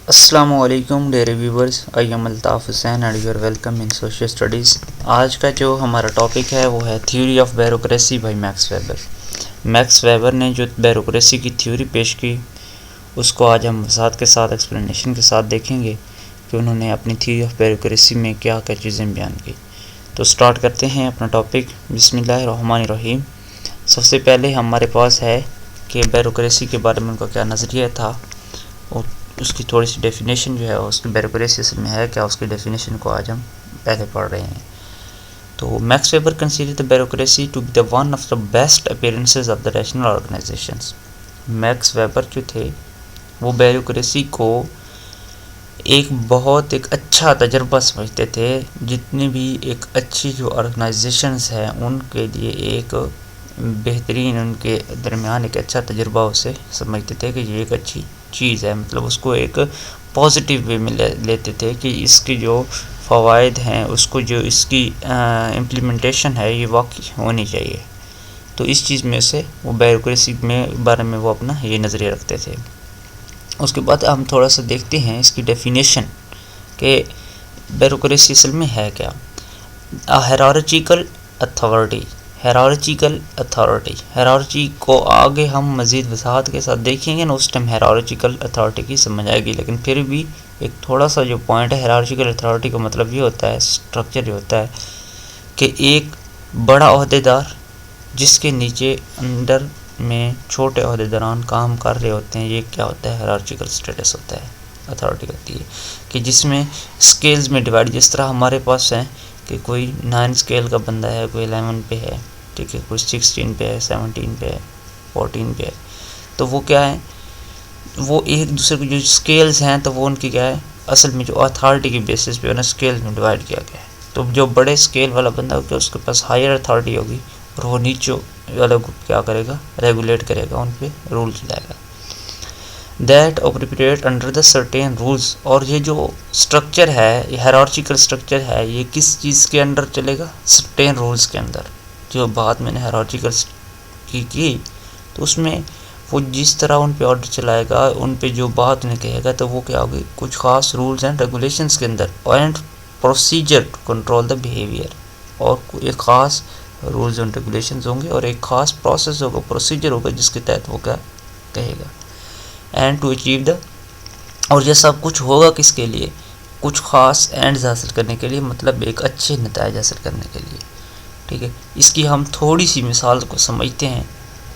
अस्सलामुअलैकुम dear viewers, I am Altaf Hussain and you are welcome in social studies. आज का जो हमारा टॉपिक है वो है theory of bureaucracy by Max Weber. Max Weber ने जो ब्यूरोक्रेसी की थ्योरी पेश की उसको आज हम वसात के साथ एक्सप्लेनेशन के साथ देखेंगे कि उन्होंने अपनी थ्योरी ऑफ ब्यूरोक्रेसी में क्या क्या चीज़ें बयान की। तो स्टार्ट करते हैं अपना टॉपिक। बिस्मिल्लाहिर्रहमानिर्रहीम। सबसे पहले हमारे पास है कि ब्यूरोक्रेसी के बारे में उनका क्या नज़रिया था और उसकी थोड़ी सी डेफिनेशन जो है उसकी ब्यूरोक्रेसी असल में है क्या, उसकी डेफिनेशन को आज हम पहले पढ़ रहे हैं। तो Max Weber consider the bureaucracy to be the one of the best appearances of the rational organisations. Max Weber जो थे वो ब्यूरोक्रेसी को एक अच्छा तजर्बा समझते थे। जितनी भी एक अच्छी जो ऑर्गेनाइजेशंस हैं उनके लिए एक बेहतरीन, उनके दरमियान एक अच्छा तजुर्बा उसे समझते थे कि ये एक अच्छी चीज़ है, मतलब उसको एक पॉजिटिव वे में लेते थे कि इसकी जो फ़वाइद हैं उसको, जो इसकी इम्प्लीमेंटेशन है ये वाकई होनी चाहिए। तो इस चीज़ में से वो ब्यूरोक्रेसी में बारे में वो अपना ये नज़रिया रखते थे। उसके बाद हम थोड़ा सा देखते हैं इसकी डेफिनेशन कि ब्यूरोक्रेसी असल में है क्या। हायरार्चिकल अथॉरिटी। हायरार्ची को आगे हम मज़ीद वसाहत के साथ देखेंगे ना, उस टाइम हायरार्चिकल अथॉरिटी की समझ आएगी, लेकिन फिर भी एक थोड़ा सा जो पॉइंट है, हायरार्चिकल अथॉरिटी का मतलब ये होता है, स्ट्रक्चर ये होता है कि एक बड़ा ओहदेदार जिसके नीचे अंदर में छोटे ओहदेदारान काम कर रहे होते हैं, ये क्या होता है, हायरार्चिकल स्टेटस होता है, अथॉरिटी होती है कि जिसमें स्केल्स में डिवाइड, जिस तरह हमारे पास है कि कोई 9 स्केल का बंदा है, कोई 11 पे है, ठीक है, कोई 16 पे है, 17 पे है, 14 पे है। तो वो क्या है, वो एक दूसरे को जो स्केल्स हैं तो वो उनकी क्या है, असल में जो अथॉरिटी के बेसिस पे उन्हें स्केल में डिवाइड किया गया है। तो जो बड़े स्केल वाला बंदा होगा उसके पास हायर अथॉरिटी होगी और वो नीचे वाले को क्या करेगा, रेगुलेट करेगा, उन पर रूल चलाएगा। That operate under the certain rules. और ये जो स्ट्रक्चर है, हायरार्चिकल स्ट्रक्चर है, ये किस चीज़ के अंडर चलेगा, सर्टेन रूल्स के अंदर। जो बात मैंने हायरार्चिकल की तो उसमें वो जिस तरह उन पे ऑर्डर चलाएगा, उन पे जो बात उन्हें कहेगा, तो वो क्या होगी, कुछ खास रूल्स एंड रेगुलेशंस के अंदर and procedure to control the behaviour. और एक ख़ास रूल्स एंड रेगुलेशंस होंगे और एक ख़ास प्रोसेस होगा, प्रोसीजर होगा, जिसके तहत वो क्या कहेगा। एंड टू अचीव द, और ये सब कुछ होगा किसके लिए, कुछ ख़ास एंड्स हासिल करने के लिए, मतलब एक अच्छे नतीजे हासिल करने के लिए, ठीक है। इसकी हम थोड़ी सी मिसाल को समझते हैं।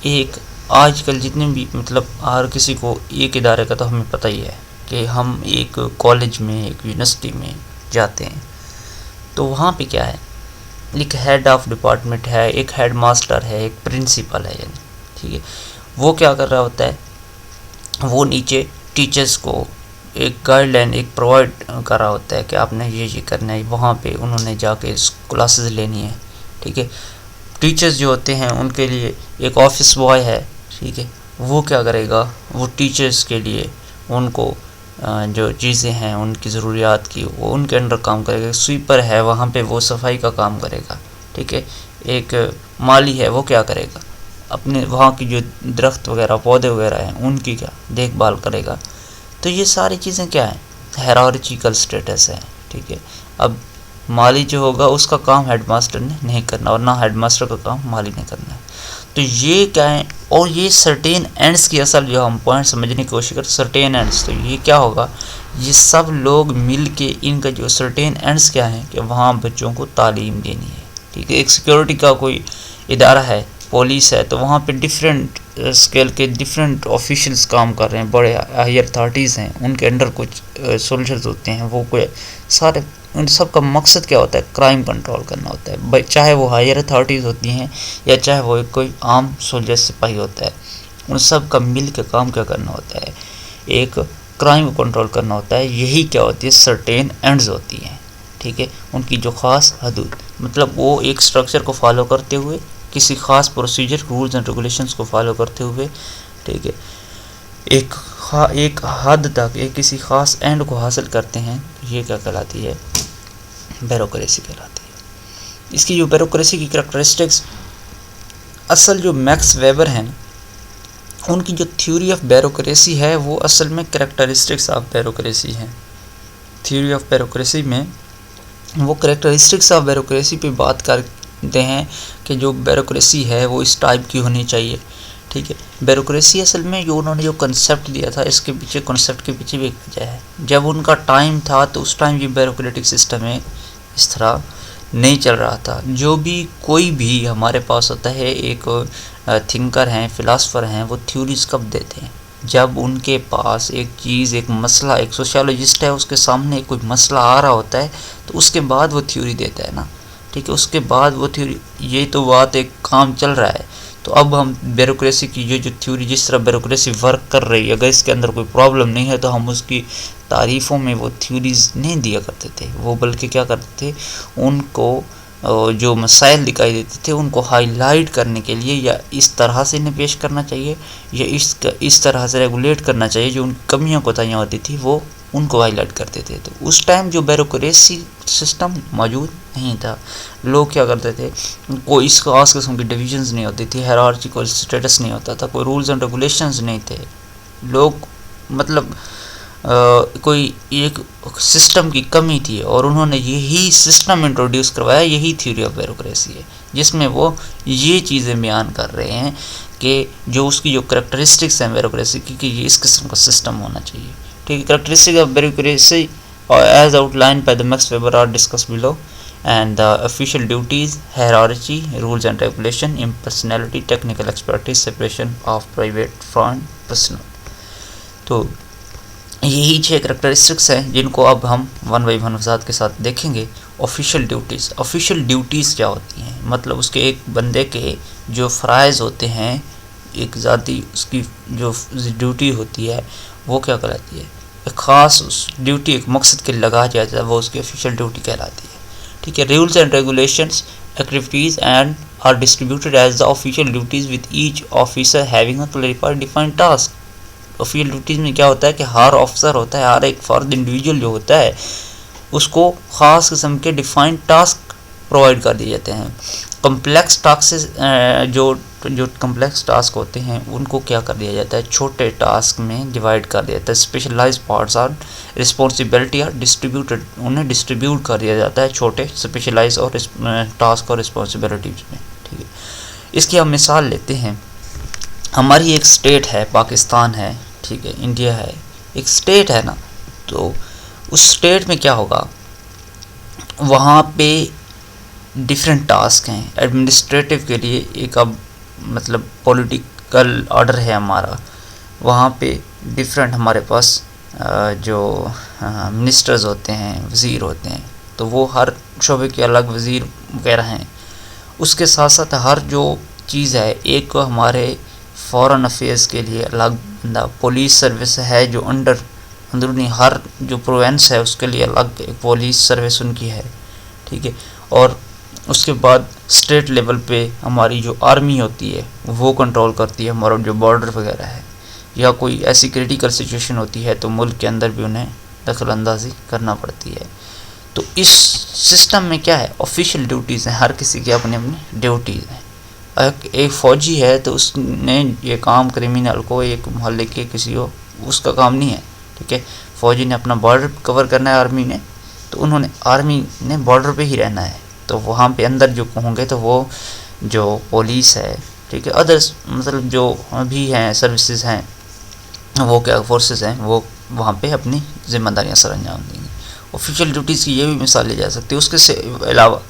एक आजकल जितने भी, मतलब हर किसी को एक इदारे का तो हमें पता ही है कि हम एक कॉलेज में, एक यूनिवर्सिटी में जाते हैं तो वहाँ पे क्या है, एक हेड ऑफ डिपार्टमेंट है, एक हेड मास्टर है, एक प्रिंसिपल है, यानी ठीक है। वो क्या कर रहा होता है, वो नीचे टीचर्स को एक गाइडलाइन एक प्रोवाइड कर रहा होता है कि आपने ये करना है, वहाँ पे उन्होंने जाके क्लासेस लेनी है, ठीक है। टीचर्स जो होते हैं उनके लिए एक ऑफिस बॉय है, ठीक है, वो क्या करेगा, वो टीचर्स के लिए उनको जो चीज़ें हैं उनकी ज़रूरियात की वो उनके अंडर काम करेगा। स्वीपर है, वहाँ पे वो सफाई का काम करेगा, ठीक है। एक माली है, वो क्या करेगा, अपने वहाँ की जो दरख्त वगैरह, पौधे वगैरह हैं, उनकी क्या देखभाल करेगा। तो ये सारी चीज़ें क्या हैं, हायरार्चिकल स्टेटस है, ठीक है। अब माली जो होगा उसका काम हेडमास्टर ने नहीं करना और ना हेडमास्टर का काम माली ने करना है। तो ये क्या है, और ये सर्टेन एंड्स की असल जो हम पॉइंट समझने की कोशिश करें, सर्टेन एंड्स, तो ये क्या होगा, ये सब लोग मिल के इनका जो सर्टेन एंड्स क्या है कि वहाँ बच्चों को तालीम देनी है, ठीक है। एक सिक्योरिटी का कोई इदारा है, पुलिस है, तो वहाँ पे डिफरेंट स्केल के डिफरेंट ऑफिशियल्स काम कर रहे हैं, बड़े हायर अथॉरिटीज़ हैं, उनके अंडर कुछ सोल्जर्स होते हैं, वो कोई सारे, उन सब का मकसद क्या होता है, क्राइम कंट्रोल करना होता है, चाहे वो हायर अथॉरिटीज़ होती हैं या चाहे वो कोई आम सोल्जर सिपाही होता है। उन सब का मिल के काम क्या करना होता है, एक क्राइम को कंट्रोल करना होता है। यही क्या होती है, सर्टेन एंड्स होती हैं, ठीक है। उनकी जो ख़ास हदूद, मतलब वो एक स्ट्रक्चर को फॉलो करते हुए, किसी ख़ास प्रोसीजर, रूल्स एंड रेगुलेशंस को फॉलो करते हुए, ठीक है, एक हद तक एक किसी ख़ास एंड को हासिल करते हैं। ये क्या कहलाती है, ब्यूरोक्रेसी कहलाती है। इसकी जो ब्यूरोक्रेसी की करैक्टरिस्टिक्स, असल जो मैक्स वेबर हैं उनकी जो थ्योरी ऑफ ब्यूरोक्रेसी है वो असल में कैरेक्टरिस्टिक्स ऑफ ब्यूरोक्रेसी है। थ्योरी ऑफ ब्यूरोक्रेसी में वो कैरेक्टरिस्टिक्स ऑफ ब्यूरोक्रेसी पे बात करते हैं कि जो ब्यूरोक्रेसी है वो इस टाइप की होनी चाहिए। ठीक है, ब्यूरोक्रेसी असल में जो उन्होंने जो कंसेप्ट दिया था, इसके पीछे कंसेप्ट के पीछे भी एक वजह है। जब उनका टाइम था तो उस टाइम ये ब्यूरोक्रेटिक सिस्टम है इस तरह नहीं चल रहा था। जो भी कोई भी हमारे पास होता है, एक थिंकर हैं, फिलासफर हैं, वो थ्योरीज कब देते हैं? जब उनके पास एक चीज़, एक मसला, एक सोशियोलॉजिस्ट है उसके सामने कोई मसला आ रहा होता है तो उसके बाद वो थ्योरी देता है ना। ठीक है, उसके बाद वो थ्योरी, ये तो बात एक काम चल रहा है। तो अब हम ब्यूरोक्रेसी की ये जो थ्योरी, जिस तरह ब्यूरोक्रेसी वर्क कर रही है, अगर इसके अंदर कोई प्रॉब्लम नहीं है तो हम उसकी तारीफ़ों में वो थ्योरीज नहीं दिया करते थे। वो बल्कि क्या करते थे, उनको जो मसाइल दिखाई देते थे उनको हाईलाइट करने के लिए, या इस तरह से इन्हें पेश करना चाहिए या इस तरह से रेगुलेट करना चाहिए, जो उनकी कमियाँ कोताहियाँ होती थी वो उनको हाईलाइट करते थे। तो उस टाइम जो ब्यूरोक्रेसी सिस्टम मौजूद नहीं था। लोग क्या करते थे, कोई इस खास किस्म की डिविजन्स नहीं होती थी, हायरार्चिकल स्टेटस नहीं होता था, कोई रूल्स एंड रेगुलेशंस नहीं थे। लोग मतलब कोई एक सिस्टम की कमी थी और उन्होंने यही सिस्टम इंट्रोड्यूस करवाया, यही थ्योरी ऑफ ब्यूरोक्रेसी है, जिसमें वो ये चीज़ें बयान कर रहे हैं कि जो उसकी जो करेक्टरिस्टिक्स हैं ब्यूरोक्रेसी की, कि ये इस किस्म का सिस्टम होना चाहिए। ठीक है, characteristic of bureaucracy as outline by the Max Weber are discuss below, and the official duties, hierarchy, rules and regulation, impersonality, technical expertise, separation of private from personal। तो यही 6 करेक्टरिस्टिक्स हैं जिनको अब हम वन बाई वन वजाहत के साथ देखेंगे। Official duties, official duties क्या होती हैं? मतलब उसके एक बंदे के जो फ़राइज़ होते हैं, एक ज़ाती उसकी जो ड्यूटी होती है वो क्या कहलाती है? एक ख़ास उस ड्यूटी एक मकसद के लगा जाता है, वो उसकी ऑफिशियल ड्यूटी कहलाती है। ठीक है, rules and regulations, activities and are distributed as the official duties with each officer having a clarified defined task. Official duties में क्या होता है कि हर ऑफिसर होता है, हर एक फर्द इंडिविजुअल जो होता है उसको ख़ास किस्म के डिफाइंड टास्क प्रोवाइड कर दिए जाते हैं। कम्प्लेक्स टास्क जो कम्प्लेक्स टास्क होते हैं उनको क्या कर दिया जाता है, छोटे टास्क में डिवाइड कर दिया जाता है। Specialised parts are responsibility are distributed, उन्हें डिस्ट्रीब्यूट कर दिया जाता है छोटे स्पेशलाइज और टास्क और रिस्पॉन्सिबिलिटीज में। ठीक है, इसकी हम मिसाल लेते हैं। हमारी एक स्टेट है, पाकिस्तान है, ठीक है, इंडिया है, एक स्टेट है ना। तो उस स्टेट में क्या होगा, वहाँ पे डिफरेंट टास्क हैं। एडमिनिस्ट्रेटिव के लिए एक अब मतलब पॉलिटिकल ऑर्डर है हमारा, वहाँ पे डिफरेंट हमारे पास जो मिनिस्टर्स होते हैं, वज़ीर होते हैं, तो वो हर शोबे के अलग वज़ीर वगैरह हैं। उसके साथ साथ हर जो चीज़ है, एक हमारे फॉरेन अफेयर्स के लिए अलग बंदा, पुलिस सर्विस है जो अंदरूनी हर जो प्रोविंस है उसके लिए अलग एक पुलिस सर्विस उनकी है। ठीक है, और उसके बाद स्टेट लेवल पे हमारी जो आर्मी होती है वो कंट्रोल करती है हमारा जो बॉर्डर वगैरह है, या कोई ऐसी क्रिटिकल सिचुएशन होती है तो मुल्क के अंदर भी उन्हें दखल अंदाजी करना पड़ती है। तो इस सिस्टम में क्या है, ऑफिशियल ड्यूटीज़ हैं, हर किसी की अपनी अपनी ड्यूटीज़ हैं। एक फ़ौजी है तो उसने ये काम क्रिमिनल को, एक मोहल्ले के किसी को, उसका काम नहीं है। ठीक है, फ़ौजी ने अपना बॉर्डर कवर करना है, आर्मी ने तो उन्होंने आर्मी ने बॉर्डर पे ही रहना है। तो वहाँ पे अंदर जो होंगे तो वो जो पुलिस है, ठीक है, अदर्स मतलब जो भी हैं सर्विसेज हैं, वो क्या फोर्सेस हैं, वो वहाँ पे अपनी जिम्मेदारियाँ सर अंजाम देंगे। ऑफिशियल ड्यूटीज़ की ये भी मिसाल ली जा सकती है। उसके अलावा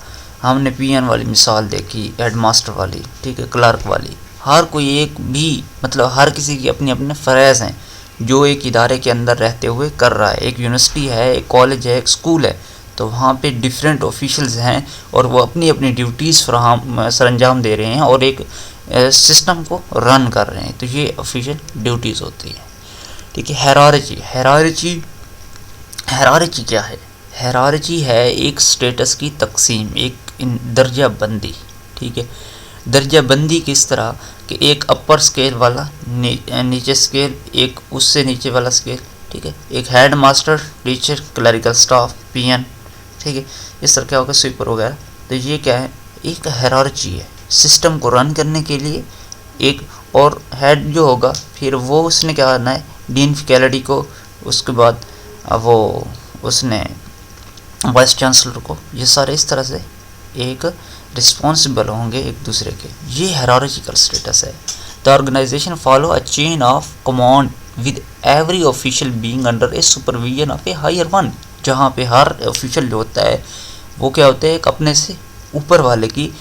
हमने पीएन वाली मिसाल देखी, हेडमास्टर वाली, ठीक है, क्लर्क वाली। हर कोई एक भी मतलब हर किसी की अपने अपने फ़रज़ हैं जो एक इदारे के अंदर रहते हुए कर रहा है। एक यूनिवर्सिटी है, एक कॉलेज है, एक स्कूल है, तो वहाँ पे डिफरेंट ऑफिशियल्स हैं और वो अपनी अपनी ड्यूटीज़ सर अंजाम दे रहे हैं और एक सिस्टम को रन कर रहे हैं। तो ये ऑफिशियल ड्यूटीज़ होती है। ठीक है, हैरारची क्या है? हैरारची है एक स्टेटस की तकसीम, एक दर्जा बंदी। ठीक है, दर्जा बंदी किस तरह कि एक अपर स्केल वाला, नीचे स्केल, एक उससे नीचे वाला स्केल। ठीक है, एक head master, teacher, clerical staff, PN. ठीक है, इस तरह क्या होगा, स्वीपर वगैरह। तो ये क्या है, एक हायरार्ची है। सिस्टम को रन करने के लिए एक और हेड जो होगा फिर वो उसने क्या करना है, डीन फैकल्टी को, उसके बाद वो उसने वाइस चांसलर को, ये सारे इस तरह से एक रिस्पॉन्सिबल होंगे एक दूसरे के। ये हायरार्किकल स्टेटस है। The organisation follow a chain of command with every official being under a supervision of a higher one, जहाँ पे हर ऑफिशियल जो होता है वो क्या होता है, एक अपने से ऊपर वाले की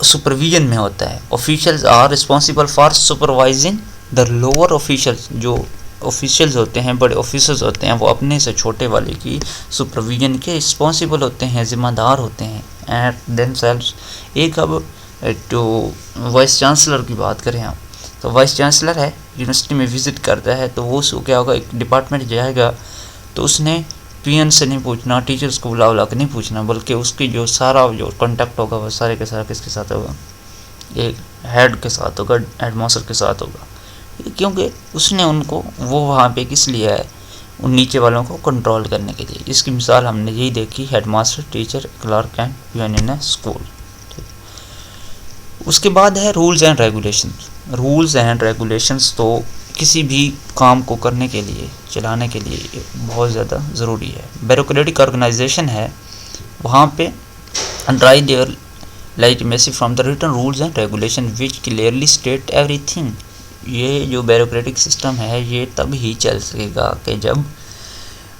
सुपरविजन में होता है। Officials are responsible for supervising the lower officials, जो ऑफिशियल्स होते हैं, बड़े ऑफिसर्स होते हैं, वो अपने से छोटे वाले की सुपरविजन के रिस्पॉन्सिबल होते हैं, जिम्मेदार होते हैं एट देमसेल्व्स। एक अब जो वाइस चांसलर की बात करें हम, तो वाइस चांसलर है, यूनिवर्सिटी में विजिट करता है, तो वो क्या होगा, एक डिपार्टमेंट जाएगा तो उसने पीएन से नहीं पूछना, टीचर्स को बुला के नहीं पूछना, बल्कि उसकी जो सारा जो कॉन्टैक्ट होगा वो सारे के सारा किसके साथ होगा, एक हेड के साथ होगा, हेडमास्टर के साथ होगा, क्योंकि उसने उनको वो वहाँ पे किस लिए है, उन नीचे वालों को कंट्रोल करने के लिए। इसकी मिसाल हमने यही देखी, headmaster, teacher, clerk and PN in school. उसके बाद है rules and regulations. Rules and regulations तो किसी भी काम को करने के लिए, चलाने के लिए बहुत ज़्यादा ज़रूरी है। ब्यूरोक्रेटिक ऑर्गेनाइजेशन है, वहाँ पे derive their legitimacy from the written rules and regulation which clearly state everything. ये जो ब्यूरोक्रेटिक सिस्टम है ये तब ही चल सकेगा कि जब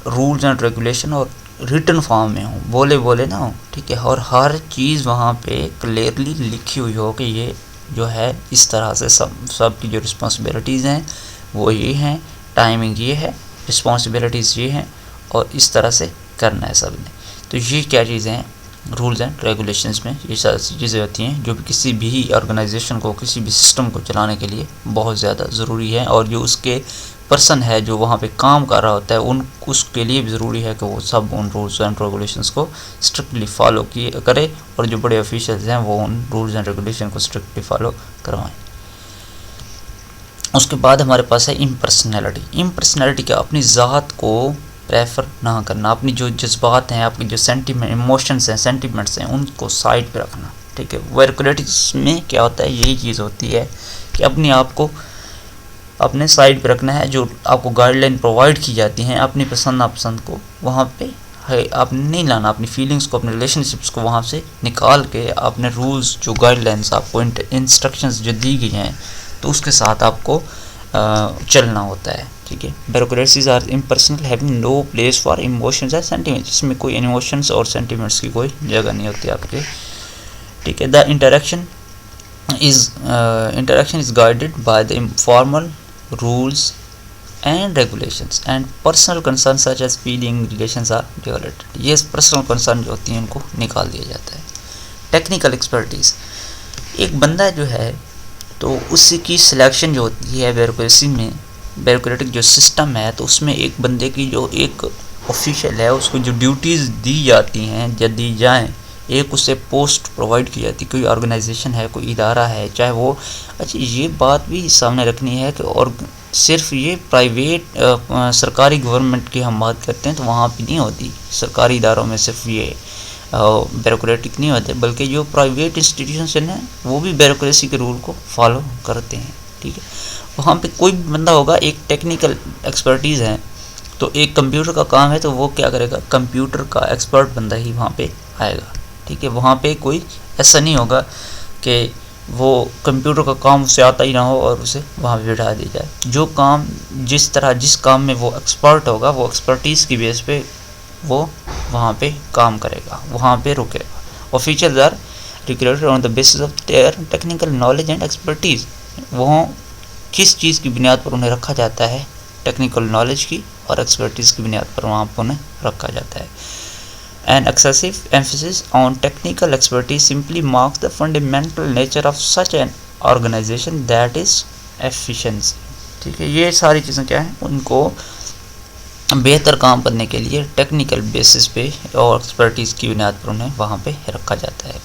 रूल्स एंड रेगुलेशन और रिटन फॉर्म में हो, बोले ना हो, ठीक है, और हर चीज़ वहाँ पे क्लियरली लिखी हुई हो कि ये जो है इस तरह से सब की जो रिस्पॉन्सिबिलिटीज़ हैं वो ये हैं, टाइमिंग ये है, रिस्पॉन्सिबिलिटीज़ ये हैं, और इस तरह से करना है सब ने। तो ये क्या चीज़ें हैं, रूल्स एंड रेगुलेशंस में ये सारी चीज़ें होती हैं जो भी किसी भी ऑर्गेनाइजेशन को, किसी भी सिस्टम को चलाने के लिए बहुत ज़्यादा ज़रूरी है, और जो उसके पर्सन है जो वहाँ पे काम कर रहा होता है उसके लिए भी ज़रूरी है कि वो सब उन रूल्स एंड रेगुलेशंस को स्ट्रिक्टली फॉलो करे, और जो बड़े ऑफिशियल्स हैं वो उन रूल्स एंड रेगुलेशन को स्ट्रिक्टली फॉलो करवाएं। उसके बाद हमारे पास है इम्पर्सनैलिटी। इम्पर्सनैलिटी क्या, अपनी ज़ात को प्रेफर ना करना, अपनी जो जज्बात हैं, आपके जो सेंटीमेंट, इमोशंस हैं, सेंटीमेंट्स हैं, उनको साइड पे रखना, ठीक है। ब्यूरोक्रेटिक्स में क्या होता है, यही चीज़ होती है कि अपने आप को अपने साइड पे रखना है। जो आपको गाइडलाइन प्रोवाइड की जाती हैं, अपनी पसंद नापसंद को वहाँ पे है आपने नहीं लाना, अपनी फीलिंग्स को, अपने रिलेशनशिप्स को वहाँ से निकाल के अपने रूल्स, जो गाइडलाइंस आपको इंस्ट्रक्शंस जो दी गई हैं, तो उसके साथ आपको चलना होता है, ठीक है। Bureaucracies are impersonal having no place for emotions and sentiments. इसमें कोई इमोशंस और सेंटिमेंट्स की कोई जगह नहीं होती आपके, ठीक है। The interaction is guided by the formal rules and regulations and personal concern such as feeling relations are developed. ये पर्सनल कंसर्न जो होती हैं उनको निकाल दिया जाता है। टेक्निकल एक्सपर्टीज़, एक बंदा जो है तो उसकी सिलेक्शन जो होती है ब्यूरोक्रेसी में, ब्यूरोक्रेटिक जो सिस्टम है, तो उसमें एक बंदे की जो एक ऑफिशियल है उसको जो ड्यूटीज़ दी जाती हैं या दी जाएँ, एक उसे पोस्ट प्रोवाइड की जाती है। कोई ऑर्गेनाइजेशन है, कोई इदारा है, चाहे वो, अच्छा ये बात भी सामने रखनी है कि और सिर्फ ये प्राइवेट सरकारी गवर्नमेंट की हम बात करते हैं तो वहाँ पे नहीं होती, सरकारी इदारों में सिर्फ ये ब्यूरोक्रेटिक नहीं होते, बल्कि जो प्राइवेट इंस्टीट्यूशन है वो भी ब्यूरोक्रेसी के रूल को फॉलो करते हैं, ठीक है। वहाँ पे कोई भी बंदा होगा, एक टेक्निकल एक्सपर्टीज़ है, तो एक कंप्यूटर का काम है तो वो क्या करेगा, कंप्यूटर का एक्सपर्ट बंदा ही वहाँ पे आएगा, ठीक है। वहाँ पे कोई ऐसा नहीं होगा कि वो कंप्यूटर का काम उसे आता ही ना हो और उसे वहाँ पे बिठा दिया जाए। जो काम जिस काम में वो एक्सपर्ट होगा, वो एक्सपर्टीज़ की बेस पे वो वहाँ पे काम करेगा, वहाँ पे रुकेगा। Officials are recruited on the basis of their technical knowledge and expertise. वो किस चीज़ की बुनियाद पर उन्हें रखा जाता है, टेक्निकल नॉलेज की और एक्सपर्टीज़ की बुनियाद पर वहाँ पर उन्हें रखा जाता है। An excessive emphasis on technical expertise simply marks the fundamental nature of such an organization that is efficiency, ठीक है। ये सारी चीज़ें क्या हैं, उनको बेहतर काम करने के लिए टेक्निकल बेसिस पे और एक्सपर्टीज़ की बुनियाद पर उन्हें वहाँ पे रखा जाता है।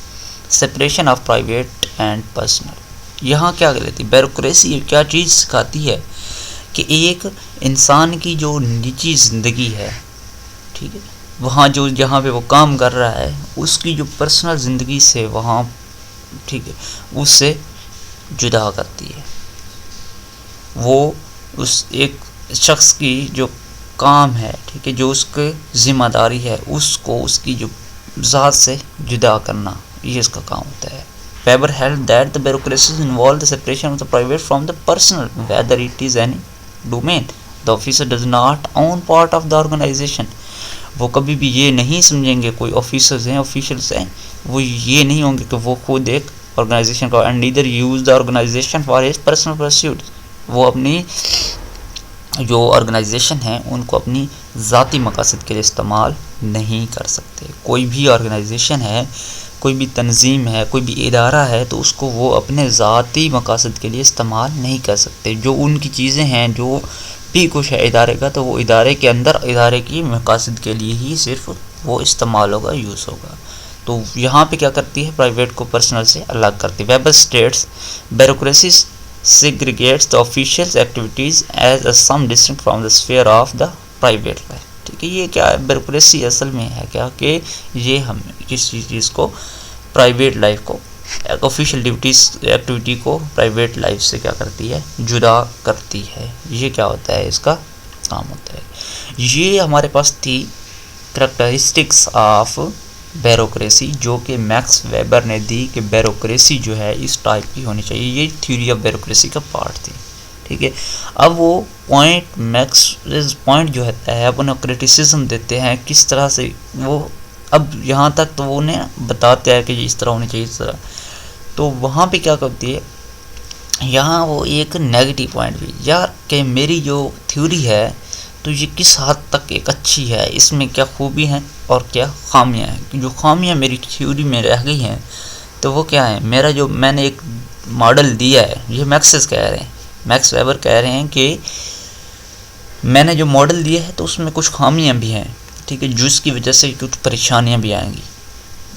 Separation of private and personal, यहाँ क्या कहती है ब्यूरोक्रेसी, क्या चीज़ सिखाती है कि एक इंसान की जो निजी ज़िंदगी है, ठीक है, वहाँ जो जहाँ पे वो काम कर रहा है उसकी जो पर्सनल ज़िंदगी से वहाँ, ठीक है, उससे जुदा करती है, वो उस एक शख्स की जो काम है, ठीक है, जो उसकी जिम्मेदारी है, उसको उसकी जो ज़ात से जुदा करना, ये इसका काम होता है। Weber held that the bureaucracies involve the separation of the private from the personal, whether it is any domain. The officer does not own part of the organization. वो कभी भी ये नहीं समझेंगे, कोई ऑफिसर्स हैं, ऑफिशियल्स हैं, वो ये नहीं होंगे कि वो खुद एक ऑर्गेनाइजेशन का, and neither use the organisation for his personal pursuit, वो अपनी जो ऑर्गेनाइजेशन है उनको अपनी ज़ाती मकासद के लिए इस्तेमाल नहीं कर सकते। कोई भी ऑर्गेनाइजेशन है, कोई भी तंजीम है, कोई भी इदारा है, तो उसको वो अपने ज़ाती मकासद के लिए इस्तेमाल नहीं कर सकते। जो उनकी चीज़ें हैं, जो भी कुछ है इदारे का, तो वो इदारे के अंदर इदारे की मकासद के लिए ही सिर्फ वो इस्तेमाल होगा, यूज़ होगा। तो यहाँ पे क्या करती है, प्राइवेट को पर्सनल से अलग करती है। Weber states bureaucracy segregates the official's activities as a some distinct from the sphere of the private life। ठीक है, ये क्या है, ब्यूरोक्रेसी असल में है क्या कि ये हम किसी चीज़ को, प्राइवेट लाइफ को, ऑफिशियल ड्यूटीज एक्टिविटी को प्राइवेट लाइफ से क्या करती है, जुदा करती है। ये क्या होता है, इसका काम होता है। ये हमारे पास थी करेक्टरिस्टिक्स ऑफ ब्यूरोक्रेसी, जो कि मैक्स वेबर ने दी कि ब्यूरोक्रेसी जो है इस टाइप की होनी चाहिए। ये थ्योरी ऑफ ब्यूरोक्रेसी का पार्ट थी। ठीक है, अब वो पॉइंट जो है अब उन्हें क्रिटिसिज्म देते हैं किस तरह से वो, अब यहाँ तक तो वो उन्हें बताते हैं कि इस तरह होनी चाहिए, इस तरह। तो वहाँ पे क्या करती है, यहाँ वो एक नेगेटिव पॉइंट भी, यार कि मेरी जो थ्योरी है तो ये किस हद तक एक अच्छी है, इसमें क्या खूबी हैं और क्या खामियां हैं। जो खामियां मेरी थ्योरी में रह गई हैं तो वो क्या है, मेरा जो मैंने एक मॉडल दिया है, ये मैक्स वेबर कह रहे हैं कि मैंने जो मॉडल दिया है तो उसमें कुछ खामियां भी हैं, ठीक है, जिसकी वजह से कुछ परेशानियां भी आएंगी।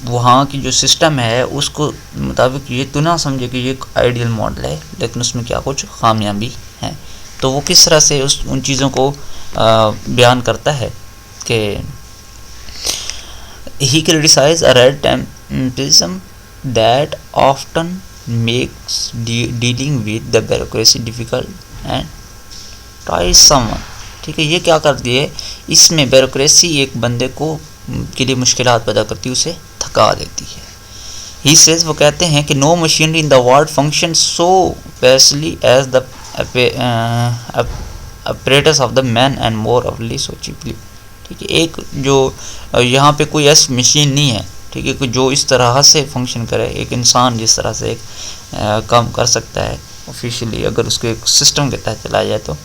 वहाँ की जो सिस्टम है उसको मुताबिक ये तो ना समझे कि ये एक आइडियल मॉडल है, लेकिन उसमें क्या कुछ खामियां भी हैं। तो वो किस तरह से उन चीज़ों को बयान करता है कि he criticized a red tapeism that often makes dealing with the bureaucracy difficult and tiresome। ठीक है, ये क्या करती है, इसमें ब्यूरोक्रेसी एक बंदे को के लिए मुश्किलात पैदा करती है, उसे थका देती है। He says, वो कहते हैं कि no machinery in the world functions so fastly as the apparatus of the man and more often so cheaply। ठीक है, एक जो यहाँ पे कोई ऐसी मशीन नहीं है, ठीक है, जो इस तरह से फंक्शन करे, एक इंसान जिस तरह से एक काम कर सकता है ऑफिशियली, अगर उसको एक सिस्टम के तहत चलाया जाए तो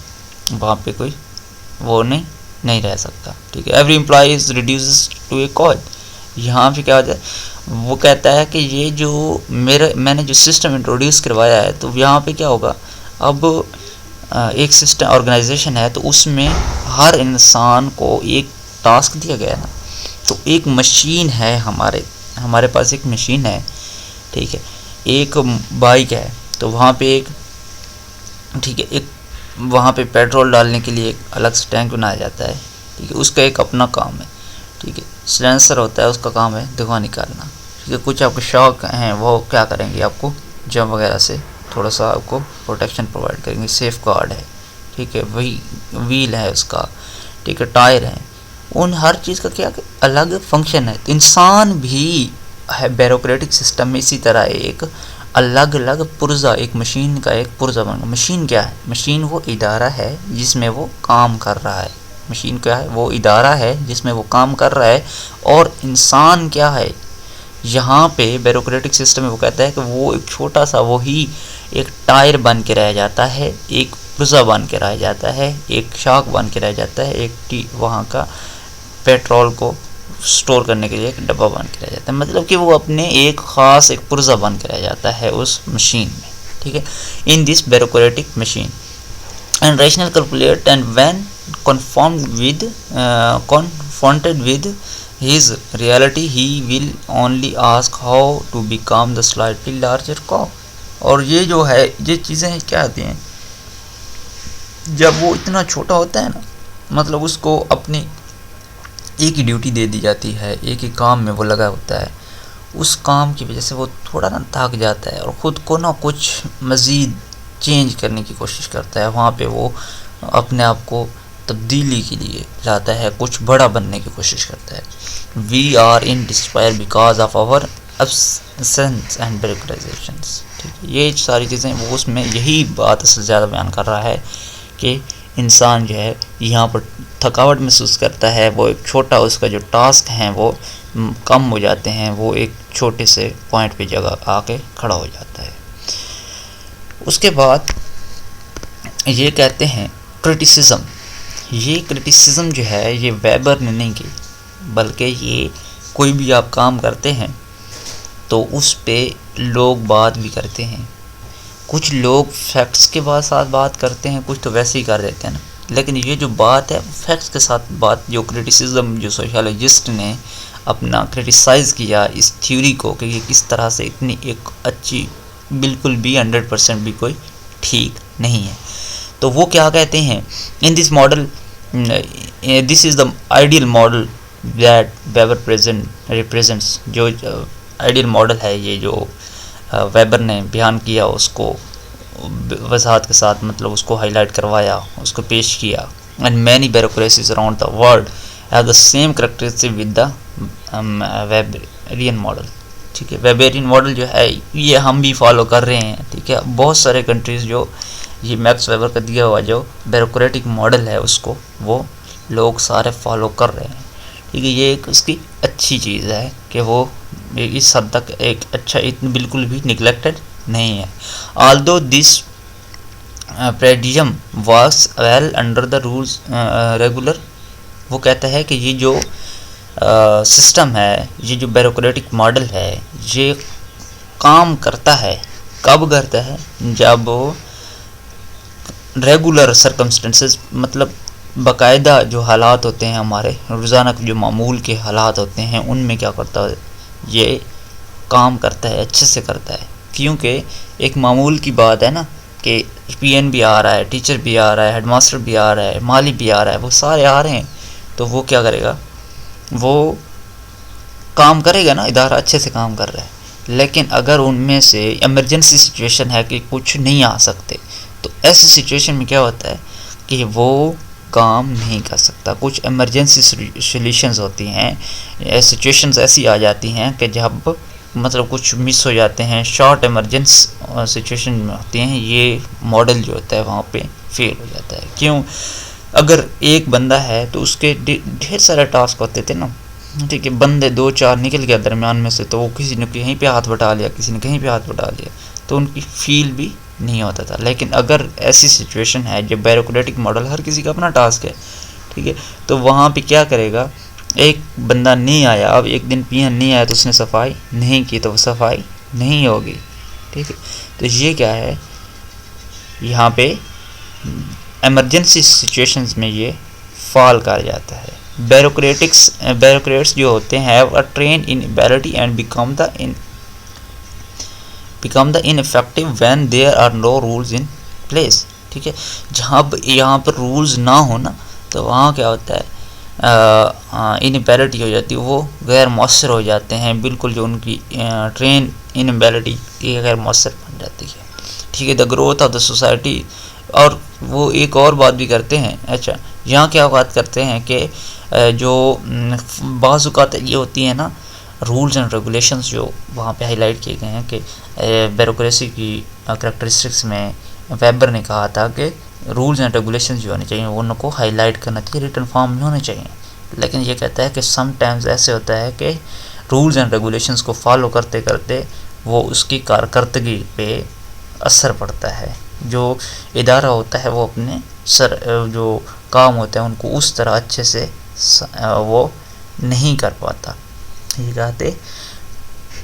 वहाँ पे कोई वो नहीं रह सकता। ठीक है, every employ is reduces to a cause. यहाँ पे क्या होता है, वो कहता है कि ये जो मैंने जो सिस्टम इंट्रोड्यूस करवाया है, तो यहाँ पे क्या होगा, अब एक सिस्टम ऑर्गेनाइजेशन है तो उसमें हर इंसान को एक टास्क दिया गया है ना, तो एक मशीन है, हमारे पास एक मशीन है, ठीक है, एक बाइक है, तो वहाँ पे एक, ठीक है, एक वहाँ पे पेट्रोल डालने के लिए एक अलग से टैंक बनाया जाता है, ठीक है, उसका एक अपना काम है, ठीक है, सिलेंसर होता है, उसका काम है धुआं निकालना, ठीक है, कुछ आपके शॉक हैं वो क्या करेंगे, आपको जम वगैरह से थोड़ा सा आपको प्रोटेक्शन प्रोवाइड करेंगे, सेफ गार्ड है, ठीक है, वही व्हील है उसका, ठीक है, टायर है, उन हर चीज़ का क्या अलग फंक्शन है। तो इंसान भी है ब्यूरोक्रेटिक सिस्टम में इसी तरह एक अलग अलग पुर्जा, एक मशीन का एक पुर्जा बन। मशीन क्या है, मशीन वो इदारा है जिसमें वो काम कर रहा है, मशीन क्या है, वो इदारा है जिसमें वो काम कर रहा है, और इंसान क्या है, यहाँ पे ब्यूरोक्रेटिक सिस्टम में वो कहता है कि वो एक छोटा सा वही एक टायर बन के रह जाता है, एक पुर्जा बन के रह जाता है, एक शाक बन के रह जाता है, एक वहाँ का पेट्रोल को स्टोर करने के लिए एक डब्बा बन के रह जाता है, मतलब कि वो अपने एक ख़ास एक पुर्जा बन के रह जाता है उस मशीन में। ठीक है, in this bureaucratic machine and rational calculate and when confronted with his reality he will only ask how to become the slightly larger cow। और ये जो है, ये चीज़ें हैं क्या आती हैं, जब वो इतना छोटा होता है ना, मतलब उसको अपनी एक ही ड्यूटी दे दी जाती है, एक ही काम में वो लगा होता है, उस काम की वजह से वो थोड़ा ना थक जाता है और ख़ुद को ना कुछ मज़ीद चेंज करने की कोशिश करता है, वहाँ पे वो अपने आप को तब्दीली के लिए लाता है, कुछ बड़ा बनने की कोशिश करता है। We are in despair because of our absence and bureaucratisations. ठीक है, ये सारी चीज़ें वो उसमें यही बात सबसे ज़्यादा बयान कर रहा है कि इंसान जो है यहाँ पर थकावट महसूस करता है, वो एक छोटा उसका जो टास्क हैं वो कम हो जाते हैं, वो एक छोटे से पॉइंट पे जगह आके खड़ा हो जाता है। उसके बाद ये कहते हैं क्रिटिसिज्म। ये क्रिटिसिज्म जो है ये वेबर ने नहीं की, बल्कि ये कोई भी आप काम करते हैं तो उस पे लोग बात भी करते हैं। कुछ लोग फैक्ट्स के बाद साथ बात करते हैं, कुछ तो वैसे ही कर देते हैं ना, लेकिन ये जो बात है फैक्ट्स के साथ बात, जो क्रिटिसिज्म जो सोशलॉजिस्ट ने अपना क्रिटिसाइज़ किया इस थ्योरी को कि ये किस तरह से इतनी एक अच्छी, बिल्कुल भी 100% भी कोई ठीक नहीं है। तो वो क्या कहते हैं, in this model this is the ideal model that weber present represents. जो आइडियल मॉडल है ये जो वेबर ने बयान किया, उसको वजाहत के साथ मतलब उसको हाईलाइट करवाया, उसको पेश किया। And many bureaucracies around the world have the same characteristic with the Weberian model. ठीक है, वेबरियन मॉडल जो है ये हम भी फॉलो कर रहे हैं। ठीक है, बहुत सारे कंट्रीज़ जो ये मैक्स वेबर का दिया हुआ जो ब्यूरोक्रेटिक मॉडल है उसको वो लोग सारे फॉलो कर रहे हैं। ठीक है, ये एक उसकी अच्छी चीज़ है कि वो इस हद तक एक अच्छा, इतनी बिल्कुल भी निगलेक्टेड नहीं है। Although this paradigm works well under the rules regular. वो कहता है कि ये जो सिस्टम है, ये जो ब्यूरोक्रेटिक मॉडल है, ये काम करता है। कब करता है? जब वो रेगुलर सर्कमस्टेंसेस, मतलब बाकायदा जो हालात होते हैं हमारे रोज़ाना जो मामूल के हालात होते हैं, उनमें क्या करता है, ये काम करता है, अच्छे से करता है। क्योंकि एक मामूल की बात है ना कि पीएन भी आ रहा है, टीचर भी आ रहा है, हेडमास्टर भी आ रहा है, माली भी आ रहा है, वो सारे आ रहे हैं, तो वो क्या करेगा, वो काम करेगा ना, इदारा अच्छे से काम कर रहा है। लेकिन अगर उनमें से इमरजेंसी सिचुएशन है कि कुछ नहीं आ सकते, तो ऐसी सिचुएशन में क्या होता है कि वो काम नहीं कर सकता। कुछ इमरजेंसी सॉल्यूशंस होती हैं, सिचुएशंस ऐसी आ जाती हैं कि जब मतलब कुछ मिस हो जाते हैं, शॉर्ट इमरजेंसी सिचुएशन में होती हैं, ये मॉडल जो होता है वहाँ पे फेल हो जाता है। क्यों? अगर एक बंदा है तो उसके ढेर सारे टास्क होते थे ना, ठीक है, बंदे 2-4 निकल गया दरमियान में से, तो वो किसी ने कहीं पे हाथ बटा लिया, किसी ने कहीं पे हाथ बटा लिया, तो उनकी फील भी नहीं होता था। लेकिन अगर ऐसी सिचुएशन है जब ब्यूरोक्रेटिक मॉडल, हर किसी का अपना टास्क है, ठीक है, तो वहाँ पे क्या करेगा, एक बंदा नहीं आया, अब एक दिन पीएन नहीं आया तो उसने सफाई नहीं की, तो वो सफाई नहीं होगी। ठीक है, तो ये क्या है, यहाँ पे इमरजेंसी सिचुएशंस में ये फॉल कर जाता है। ब्यूरोक्रेट्स जो होते हैं have a train in ability and become the ineffective when there are no rules in place. ठीक है, जहाँ यहाँ पर रूल्स ना हो ना, तो वहाँ क्या होता है, इनएबिलिटी हो जाती है, वो गैर मौसर हो जाते हैं, बिल्कुल जो उनकी ट्रेन इनएबिलिटी ये गैर मौसर बन जाती है। ठीक है, the growth of the society. और वो एक और बात भी करते हैं, अच्छा यहाँ क्या बात करते हैं कि जो बाज़ औक़ात ये होती है ना, रूल्स एंड रेगुलेशंस जो वहाँ पे हाईलाइट किए गए हैं कि ब्यूरोक्रेसी की करैक्टरिस्टिक्स में वेबर ने कहा था कि रूल्स एंड रेगुलेशंस जो होने चाहिए उनको हाईलाइट करना चाहिए, रिटन फॉर्म में होने चाहिए। लेकिन ये कहता है कि समटाइम्स ऐसे होता है कि रूल्स एंड रेगुलेशंस को फॉलो करते करते वो उसकी कारकर्दगी पे असर पड़ता है। जो इदारा होता है वो अपने जो काम होते हैं उनको उस तरह अच्छे से वो नहीं कर पाता। ये कहते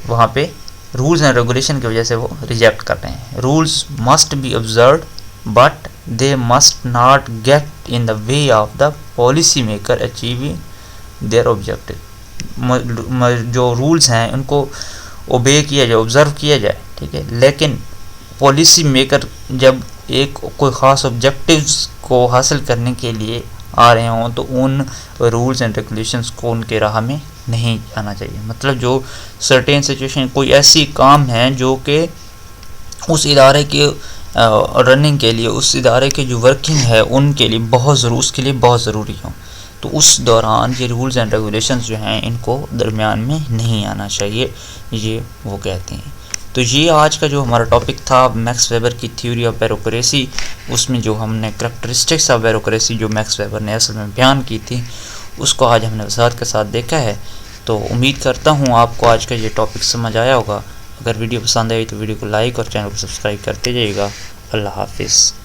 वहाँ पे रूल्स एंड रेगुलेशन की वजह से वो रिजेक्ट कर रहे हैं। Rules must be observed but they must not get in the way of the policy maker achieving their objective. जो रूल्स हैं उनको ओबे किया जाए, ऑब्जर्व किया जाए, ठीक है, लेकिन पॉलिसी मेकर जब एक कोई ख़ास ऑब्जेक्टिव्स को हासिल करने के लिए आ रहे हों तो उन रूल्स एंड रेगुलेशंस को उनके राह में नहीं आना चाहिए। मतलब जो सर्टेन सिचुएशन कोई ऐसी काम है जो कि उस इदारे के रनिंग के लिए, उस इदारे के जो वर्किंग है उनके लिए उसके लिए बहुत ज़रूरी हो, तो उस दौरान ये रूल्स एंड रेगुलेशंस जो हैं इनको दरमियान में नहीं आना चाहिए, ये वो कहते हैं। तो ये आज का जो हमारा टॉपिक था मैक्स वेबर की थ्योरी ऑफ ब्यूरोक्रेसी, उसमें जो हमने करैक्टरिस्टिक्स ऑफ ब्यूरोक्रेसी जो मैक्स वेबर ने असल में बयान की थी, उसको आज हमने वसाहत के साथ देखा है। तो उम्मीद करता हूँ आपको आज का ये टॉपिक समझ आया होगा। अगर वीडियो पसंद आई तो वीडियो को लाइक और चैनल को सब्सक्राइब करते जाइएगा। अल्लाह हाफिज़।